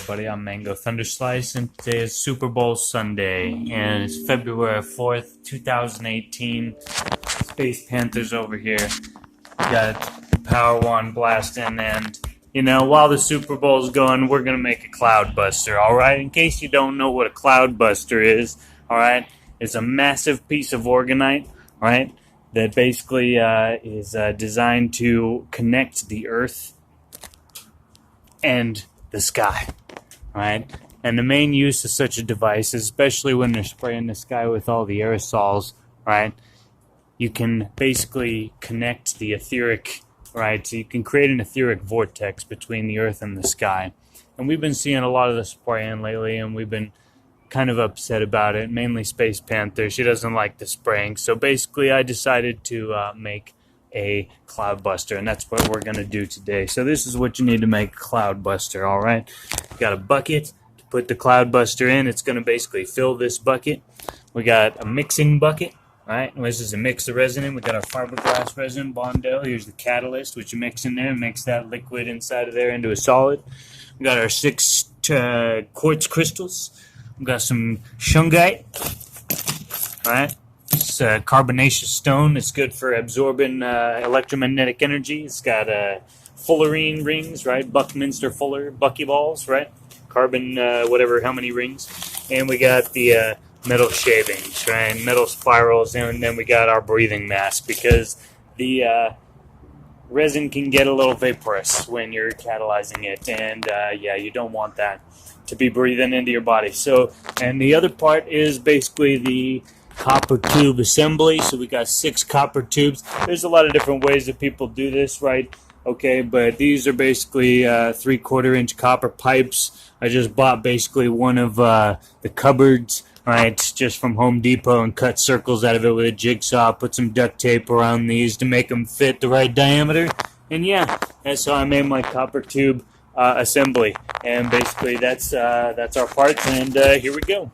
everybody. I'm Mango Thunderslice, and today is Super Bowl Sunday, and it's February 4th, 2018. Space Panthers over here. Got the Power One blasting, and while the Super Bowl's going, we're gonna make a Cloudbuster. All right. In case you don't know what a Cloudbuster is, all right, it's a massive piece of orgonite, all right, that basically is designed to connect the Earth and the sky, right? And the main use of such a device, especially when they're spraying the sky with all the aerosols, right? You can basically connect the etheric, right? So you can create an etheric vortex between the Earth and the sky. And we've been seeing a lot of the spraying lately, and we've been kind of upset about it, mainly Space Panther. She doesn't like the spraying. So basically, I decided to make a Cloudbuster, and that's what we're going to do today. So this is what you need to make a Cloudbuster, all right? You got a bucket to put the Cloudbuster in. It's going to basically fill this bucket. We got a mixing bucket, right? This is a mix of resin. We got our fiberglass resin, Bondo. Here's the catalyst, which you mix in there, makes that liquid inside of there into a solid. We got our 6 quartz crystals. We got some shungite, right? It's a carbonaceous stone. It's good for absorbing electromagnetic energy. It's got fullerene rings, right? Buckminster Fuller buckyballs, right? Carbon, whatever, how many rings. And we got the metal shavings, right? Metal spirals. And then we got our breathing mask because the resin can get a little vaporous when you're catalyzing it. And, yeah, you don't want that to be breathing into your body. So, and the other part is basically the copper tube assembly. So we got 6 copper tubes. There's a lot of different ways that people do this, right? Okay, but these are basically 3/4 inch copper pipes. I just bought basically one of the cupboards, right, just from Home Depot, and cut circles out of it with a jigsaw. Put some duct tape around these to make them fit the right diameter. And yeah, that's how I made my copper tube assembly. And basically that's our parts, and here we go.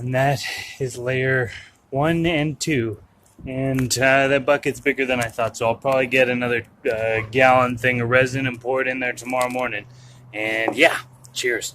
And that is layer 1 and 2. And that bucket's bigger than I thought, so I'll probably get another gallon thing of resin and pour it in there tomorrow morning. And yeah, cheers.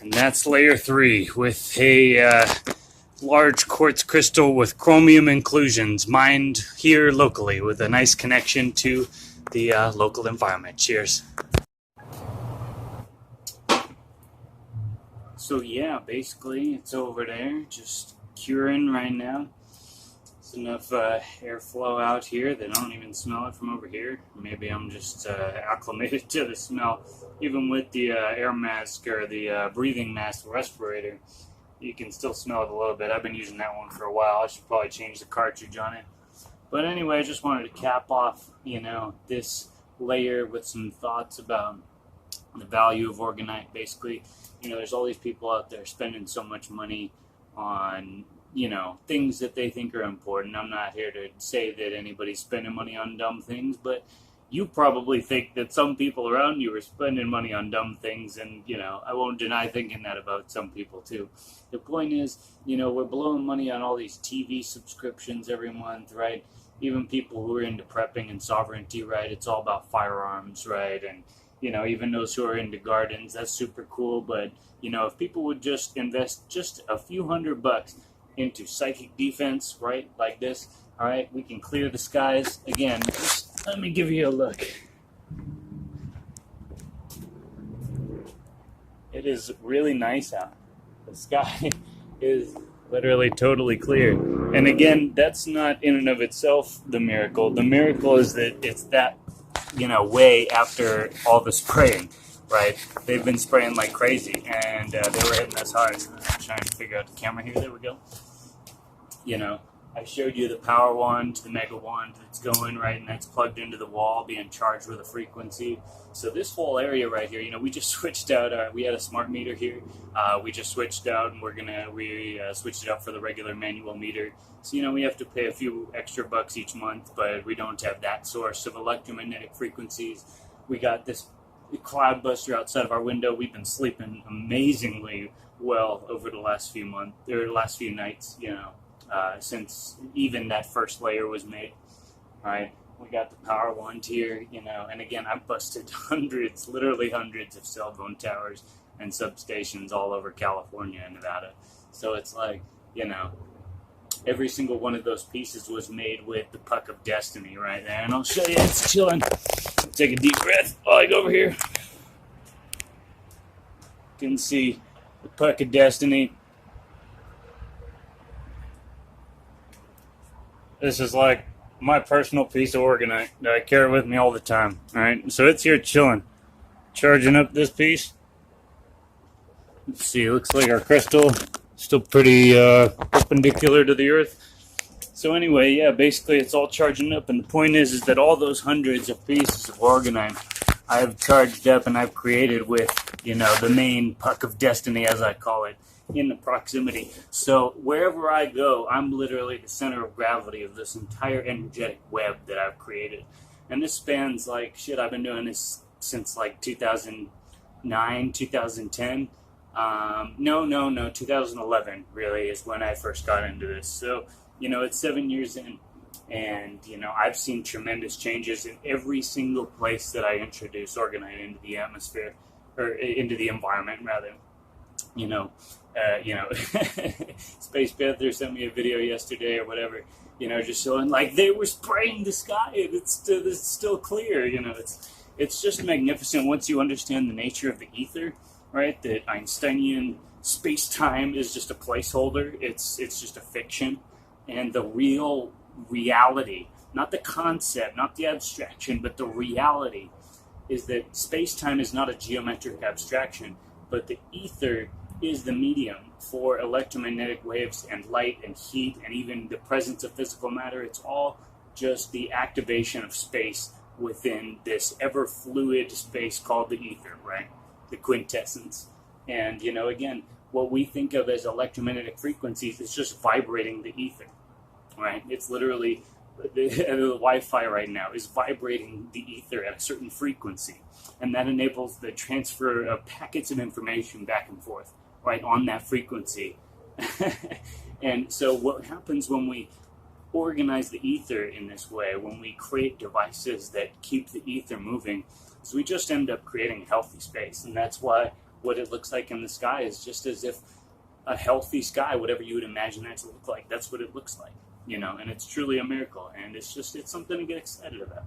And that's layer 3 with a large quartz crystal with chromium inclusions mined here locally with a nice connection to the local environment. Cheers. So yeah, basically it's over there, just curing right now. There's enough airflow out here that I don't even smell it from over here. Maybe I'm just acclimated to the smell, even with the air mask or the breathing mask respirator. You can still smell it a little bit. I've been using that one for a while. I should probably change the cartridge on it. But anyway, I just wanted to cap off, this layer with some thoughts about the value of Orgonite. Basically, there's all these people out there spending so much money on, things that they think are important. I'm not here to say that anybody's spending money on dumb things, but you probably think that some people around you are spending money on dumb things, and, I won't deny thinking that about some people too. The point is, we're blowing money on all these TV subscriptions every month, right? Even people who are into prepping and sovereignty, right? It's all about firearms, right? And, even those who are into gardens, that's super cool. But, if people would just invest just a few $100 into psychic defense, right? Like this, all right, we can clear the skies. Again, just let me give you a look. It is really nice out. The sky is literally totally clear. And again, that's not in and of itself the miracle. The miracle is that it's that, way after all the spraying, right? They've been spraying like crazy, and they were hitting us hard. So I'm trying to figure out the camera here. There we go. I showed you the power wand, the mega wand that's going, right, and that's plugged into the wall, being charged with a frequency. So this whole area right here, we just switched out, we had a smart meter here. We just switched out, and we switched it out for the regular manual meter. So, we have to pay a few extra bucks each month, but we don't have that source of electromagnetic frequencies. We got this Cloudbuster outside of our window. We've been sleeping amazingly well over the last few nights, since even that first layer was made, right? We got the power wand here, and again, I've busted literally hundreds of cell phone towers and substations all over California and Nevada. So it's like, every single one of those pieces was made with the puck of destiny right there. And I'll show you, it's chilling. Take a deep breath while I go over here. You can see the puck of destiny. This is like my personal piece of Orgonite that I carry with me all the time. Alright, so it's here chilling. Charging up this piece. Let's see, it looks like our crystal still pretty perpendicular to the earth. So anyway, yeah, basically it's all charging up, and the point is that all those hundreds of pieces of Orgonite I've charged up and I've created with, the main puck of destiny, as I call it, in the proximity. So wherever I go, I'm literally the center of gravity of this entire energetic web that I've created. And this spans I've been doing this since 2009, 2010. No, 2011 really is when I first got into this. So, it's 7 years in, and, I've seen tremendous changes in every single place that I introduce Orgonite into the atmosphere, or into the environment, rather. Space Panther sent me a video yesterday or whatever, just showing they were spraying the sky and it's still clear. It's just magnificent once you understand the nature of the ether, right? That Einsteinian space-time is just a placeholder. It's just a fiction, and the real reality, not the concept, not the abstraction, but the reality is that space-time is not a geometric abstraction, but the ether is the medium for electromagnetic waves and light and heat and even the presence of physical matter. It's all just the activation of space within this ever-fluid space called the ether, right? The quintessence. And, again, what we think of as electromagnetic frequencies is just vibrating the ether, right? It's literally, the Wi-Fi right now is vibrating the ether at a certain frequency, and that enables the transfer of packets of information back and forth, right, on that frequency. And so what happens when we organize the ether in this way, when we create devices that keep the ether moving, is we just end up creating a healthy space. And that's why what it looks like in the sky is just as if a healthy sky, whatever you would imagine that to look like, that's what it looks like, and it's truly a miracle, and it's something to get excited about.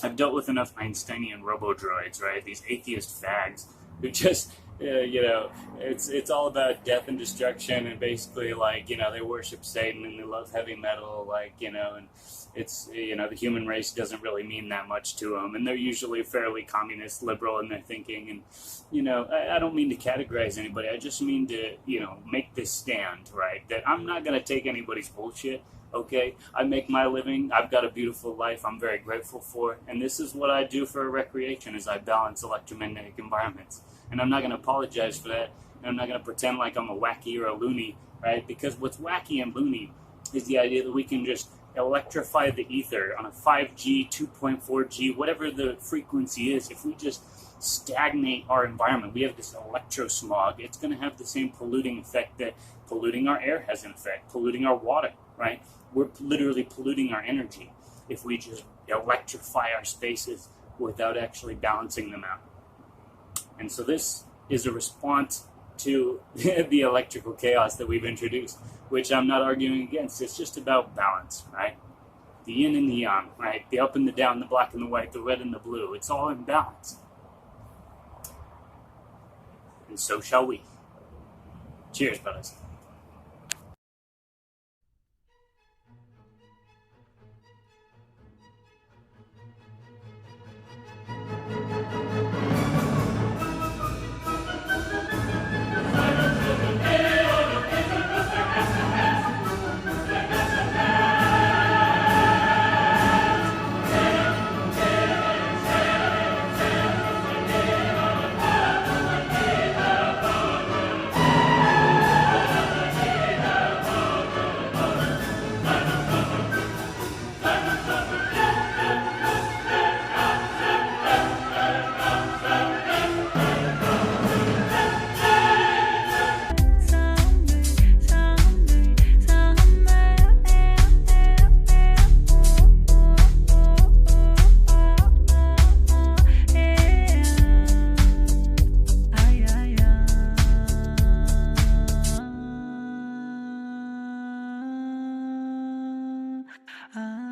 I've dealt with enough Einsteinian robo-droids, right? These atheist fags who just you know, it's all about death and destruction, and basically, like, you know, they worship Satan and they love heavy metal, like, you know, and it's, you know, the human race doesn't really mean that much to them, and they're usually fairly communist, liberal in their thinking, and, you know, I don't mean to categorize anybody. I just mean to, you know, make this stand, right? That I'm not gonna take anybody's bullshit. Okay, I make my living. I've got a beautiful life. I'm very grateful for, and this is what I do for recreation: is I balance electromagnetic environments. And I'm not going to apologize for that. And I'm not going to pretend like I'm a wacky or a loony, right? Because what's wacky and loony is the idea that we can just electrify the ether on a 5G, 2.4G, whatever the frequency is. If we just stagnate our environment, we have this electrosmog. It's going to have the same polluting effect that polluting our air has an effect, polluting our water, right? We're literally polluting our energy if we just electrify our spaces without actually balancing them out. And so this is a response to the electrical chaos that we've introduced, which I'm not arguing against. It's just about balance, right? The yin and the yang, right? The up and the down, the black and the white, the red and the blue. It's all in balance. And so shall we. Cheers, brothers. Ah.